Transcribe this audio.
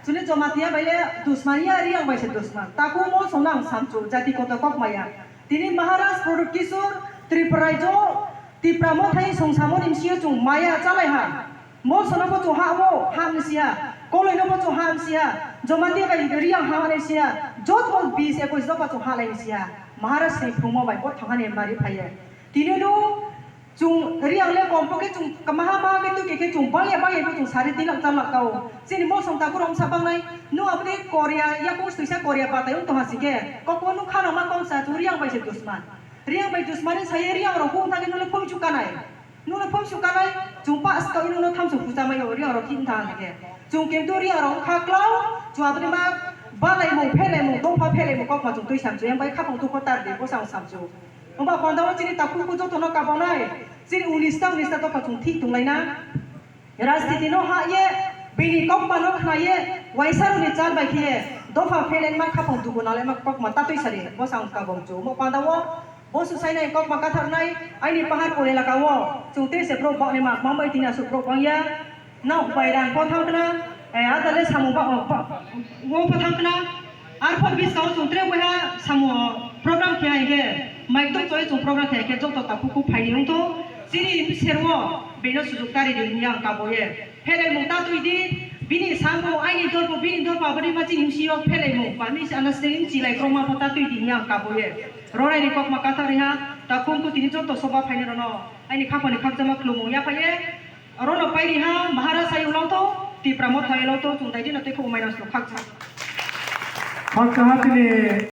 จุนี่จมาเทียไปเลยดุสมานีเรียงไปเสดุสมาตากูโมสนังสามจูจัติโคตกอกมายาทีนี้มหาราชโปรตุกิสุตรีปรายโจตีปราโมทให้สงสามนิมเชียจุงมายาจ้าเลยฮะโมสนับจุงฮาโมฮามเสียก็เลยนับจุงฮามเสียจมาเทียไปเรียงฮามเสียจดบอลบีเสียก็จะปัจจุฮาเลยเสียมหาราชในพรุ่งมาไปก็ทางนี้มาริพายทีนี้ดูจุงเรียงเล่กอมพวกจุงกมหามาเกตุเกจุงบางอย่างจุงสารีติลักจำลักเก่าสิ่งโมสงตากุรอมสับบังเลยนู้อัปเดตเกาหลียากุสตุเสียเกาหลีปาตัยอุนตัวหาสิเกะก็คนนู้ข้ารามาคงสาธุเรียงไปเสดุสมันเรียงไปดุสมันนี่ใช้เรียงเราพูดทางนี้นู้นพุ่มชุกันไหนนู้นพุ่มชุกันไหนจุงป้าสกัยนู้นทำสุขจำไม่เอาเรียงเราทิ้งทางเกะจุงเก็บตัวเรียงเราข้ากล้าวจุงอัปเดตมาบ้านเลยมุงเพลเลยมุงต้องพาเพลเลยมุงก็พอจุงตุยสามจุยังไปข้าพงตุกตัดเดี๋ยวก็สั่งสามจุผมบอกคนเราจีนี่ตะคุกุจตัวนักกับบ้านเลยจีนี่อุลิสตังตัวก็จุงที่ตรงไหนนะราชติโนหายบินิกอบบ้านเราหายไว้สารุนิจารไปเคียดอฟ้าเพลนมาข้าพงตุกุนาเลยมาก็มาตัดตุยสารีก็สั่งกับผมจุบอกคนเราบอสุสัยในก็มากัดทางในไอ้นี่ปะหาโอเลลากาวจุงเตสเปรบอกในมากมังใบตินาสุโปรบางยาน้าไปดันพอทางกันอาตเลสามุบะงงพอทางกันอาร์พอบิสเขาจุงเตรวะฮะสามุโปรแกรมเขียนเกไม่ต้องจอยจุงโปรแกรมเขียนเกจงตัวตาคุกุไผ่ยังตัวซีรีส์เซอร์วเบนสุจุตารีดินยังกาโบเย่เพลย์มุงตาตุยดีบินิสามโมไอ้นี่ตัวบินิตัวปาบริมาจินิมชิโอเพลย์มุงปามิสอันนั้นสิ่งที่ไลค์โครมาพอตาตุยดียังกาโบเย่รอในนี้ก็มากัดทางนี้ฮะตาคุมกุตินิจงตัวสบายไผ่นี่รอเนาะไอ้นี่ข้าพนี่ข้าจะมาคลุมยาไผ่รอเราไปนี่ฮะมหาราชายุเราตัวตีปราโมทไทยเราตัวจุงได้ดีนะตัวเขาไม่น่าสุขข้าจะขอสวัสดี